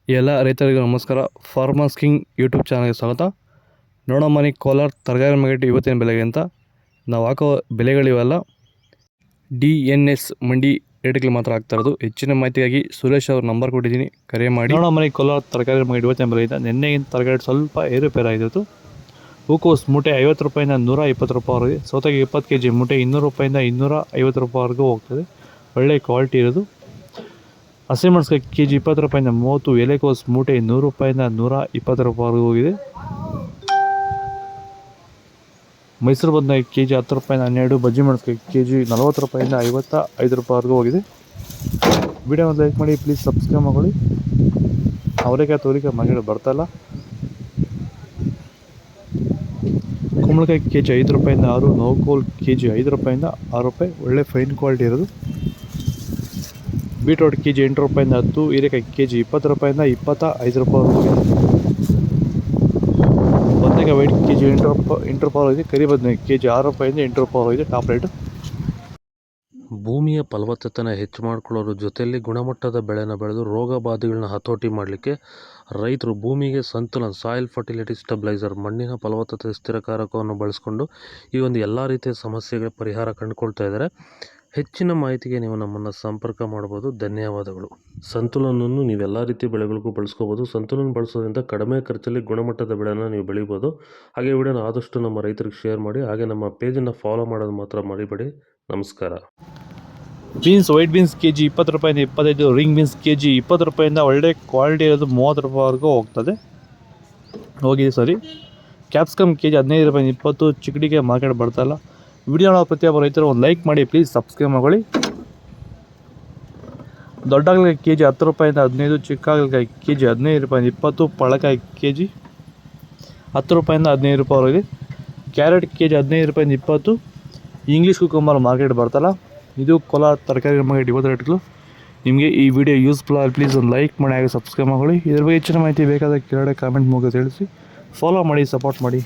ಎಲ್ಲ ರೈತರಿಗೂ ನಮಸ್ಕಾರ. ಫಾರ್ಮರ್ಸ್ ಕಿಂಗ್ ಯೂಟ್ಯೂಬ್ ಚಾನಲ್ಗೆ ಸ್ವಾಗತ. ನೋಡೋ ಮನೆ ಕೋಲಾರ ತರಕಾರಿ ಮಾರ್ಕೆಟ್ ಇವತ್ತಿನ ಬೆಲೆಗೆ ಅಂತ ನಾವು ಹಾಕೋ ಬೆಲೆಗಳಿವೆಲ್ಲ DNS ಮಂಡಿ ರೇಟ್ಗಳು ಮಾತ್ರ ಆಗ್ತಾ ಇರೋದು. ಹೆಚ್ಚಿನ ಮಾಹಿತಿಗಾಗಿ ಸುರೇಶ್ ಅವ್ರ ನಂಬರ್ ಕೊಟ್ಟಿದ್ದೀನಿ, ಕರೆ ಮಾಡಿ. ನೋಡೋ ಮನೆ ಕೋಲಾರ ತರಕಾರಿ ಮಾರ್ಕೆಟ್ ಇವತ್ತಿನ ಬೆಲೆಯಿಂದ ನಿನ್ನೆಗಿಂತ ತರಕಾರಿ ಸ್ವಲ್ಪ ಏರುಪೇರಾಗಿತ್ತು. ಹೂಕೋಸು ಮೂಟೆ 50 ರೂಪಾಯಿಂದ 120 ರೂಪಾಯಿವರೆಗೆ, ಸೌತೆಗೆ 20 kg ಮೂಟೆ 200 ರೂಪಾಯಿಂದ 250 ರೂಪಾಯಿವರೆಗೂ ಹೋಗ್ತದೆ. ಒಳ್ಳೆ ಕ್ವಾಲಿಟಿ ಇರೋದು. ಹಸಿಮೆಣಸಿನಕಾಯಿ kg 20 ರೂಪಾಯಿಂದ 30, ಎಲೆಕೋಸು ಮೂಟೆ 100 ರೂಪಾಯಿಂದ 120 ರೂಪಾಯಿವರೆಗೂ ಹೋಗಿದೆ. ಮೈಸೂರು ಬದನೆಕಾಯಿ kg 10 ರೂಪಾಯಿಂದ 12, ಬಜ್ಜಿ ಮೆಣಸಿನಕಾಯಿ kg 40 ರೂಪಾಯಿಂದ 55 ರೂಪಾಯಿವರೆಗೂ ಹೋಗಿದೆ. ವಿಡಿಯೋನ ಲೈಕ್ ಮಾಡಿ, ಪ್ಲೀಸ್ ಸಬ್ಸ್ಕ್ರೈಬ್ ಮಾಡಿ. ಅವರೆಕಾಯಿ ತೋರಿಕಾಯಿ ಮಾರ್ಕೆಟ್ ಬರ್ತಾಯಿಲ್ಲ. ಕುಂಬಳಕಾಯಿ kg 5 ರೂಪಾಯಿಂದ 6, ನೋಕೋಲ್ kg 5 ರೂಪಾಯಿಂದ 6 ರೂಪಾಯಿ, ಒಳ್ಳೆ ಫೈನ್ ಕ್ವಾಲಿಟಿ ಇರೋದು. ಬೀಟ್ರೋಟ್ kg 8 ರೂಪಾಯಿಂದ 10, ಹೀರೆಕಾಯಿ kg 20 ರೂಪಾಯಿಂದ 25 ರೂಪಾಯಿವರೆಗೂ. ಬದನೆಕಾಯಿ ವೈಟ್ kg 8 ರೂಪಾಯಿವರೆಗಿದೆ. ಕರಿ ಬದನೆಕಾಯಿ kg 6 ರೂಪಾಯಿಂದ 8 ರೂಪಾಯಿವರೆಗಿದೆ ಟಾಪ್ ರೇಟ್. ಭೂಮಿಯ ಫಲವತ್ತತೆನ ಹೆಚ್ಚು ಮಾಡ್ಕೊಳ್ಳೋದ್ರ ಜೊತೆಯಲ್ಲಿ ಗುಣಮಟ್ಟದ ಬೆಳೆನ ಬೆಳೆದು ರೋಗ ಬಾಧೆಗಳನ್ನ ಹತೋಟಿ ಮಾಡಲಿಕ್ಕೆ ರೈತರು ಭೂಮಿಗೆ ಸಂತುಲನ ಸಾಯಿಲ್ ಫರ್ಟಿಲಿಟಿ ಸ್ಟೆಬಿಲೈಸರ್ ಮಣ್ಣಿನ ಫಲವತ್ತತೆ ಸ್ಥಿರಕಾರಕವನ್ನು ಬಳಸ್ಕೊಂಡು ಈ ಒಂದು ಎಲ್ಲ ರೀತಿಯ ಸಮಸ್ಯೆಗಳ ಪರಿಹಾರ ಕಂಡುಕೊಳ್ತಾ ಇದ್ದಾರೆ. ಹೆಚ್ಚಿನ ಮಾಹಿತಿಗೆ ನೀವು ನಮ್ಮನ್ನು ಸಂಪರ್ಕ ಮಾಡ್ಬೋದು. ಧನ್ಯವಾದಗಳು. ಸಂತುಲನವನ್ನು ನೀವೆಲ್ಲ ರೀತಿಯ ಬೆಳೆಗಳಿಗೂ ಬಳಸ್ಕೋಬೋದು. ಸಂತುಲನ ಬಳಸೋದ್ರಿಂದ ಕಡಿಮೆ ಖರ್ಚಲ್ಲಿ ಗುಣಮಟ್ಟದ ಬೆಳೆನ ನೀವು ಬೆಳಿಬೋದು. ಹಾಗೆ ವಿಡಿಯೋನ ಆದಷ್ಟು ನಮ್ಮ ರೈತರಿಗೆ ಶೇರ್ ಮಾಡಿ. ಹಾಗೆ ನಮ್ಮ ಪೇಜನ್ನು ಫಾಲೋ ಮಾಡೋದು ಮಾತ್ರ ಮರಿಬೇಡಿ. ನಮಸ್ಕಾರ. ಬೀನ್ಸ್ ವೈಟ್ ಬೀನ್ಸ್ kg 20 ರೂಪಾಯಿಂದ 25, ರಿಂಗ್ ಬೀನ್ಸ್ kg 20 ರೂಪಾಯಿಂದ ಒಳ್ಳೆ ಕ್ವಾಲಿಟಿ ಇರೋದು 30 ರೂಪಾಯಿವರೆಗೂ ಹೋಗಿದೆ ಸರಿ. ಕ್ಯಾಪ್ಸಿಕಮ್ kg 15 ರೂಪಾಯಿಂದ 20, ಚಿಕ್ಕಡಿಗೆ ಮಾರ್ಕೆಟ್ ಬರ್ತಾಯಿಲ್ಲ. ವಿಡಿಯೋ ನೋಡೋ ಪ್ರತಿಯೊಬ್ಬ ರೈತರು ಒಂದು ಲೈಕ್ ಮಾಡಿ, ಪ್ಲೀಸ್ ಸಬ್ಸ್ಕ್ರೈಬ್ ಮಾಡಿ. ದೊಡ್ಡ ಹಾಗಲಕಾಯಿ kg 10 ರೂಪಾಯಿಂದ 15, ಚಿಕ್ಕ ಹಾಗಲಕಾಯಿ kg 15 ರೂಪಾಯಿಂದ 20, ಪಳಕಾಯಿ kg 10 ರೂಪಾಯಿಂದ 15 ರೂಪಾಯಿವರೆಗಿದೆ. ಕ್ಯಾರೆಟ್ kg 15 ರೂಪಾಯಿಂದ 20, ಇಂಗ್ಲೀಷ್ ಕುಕುಂಬರ್ ಮಾರ್ಕೆಟ್ ಬರ್ತಲ್ಲ. ಇದು ಕೋಲಾರ ತರಕಾರಿ ಮಾರ್ಕೆಟ್ ಇವತ್ತು ರೇಟ್ಗಳು. ನಿಮಗೆ ಈ ವಿಡಿಯೋ ಯೂಸ್ಫುಲ್ ಆಗಿ ಪ್ಲೀಸ್ ಒಂದು ಲೈಕ್ ಮಾಡಿ, ಹಾಗೆ ಸಬ್ಸ್ಕ್ರೈಬ್ ಮಾಡಿ. ಇದ್ರ ಬಗ್ಗೆ ಹೆಚ್ಚಿನ ಮಾಹಿತಿ ಬೇಕಾದ ಕೆಳಗಡೆ ಕಾಮೆಂಟ್ ಮೂಲಕ ತಿಳಿಸಿ. ಫಾಲೋ ಮಾಡಿ, ಸಪೋರ್ಟ್ ಮಾಡಿ.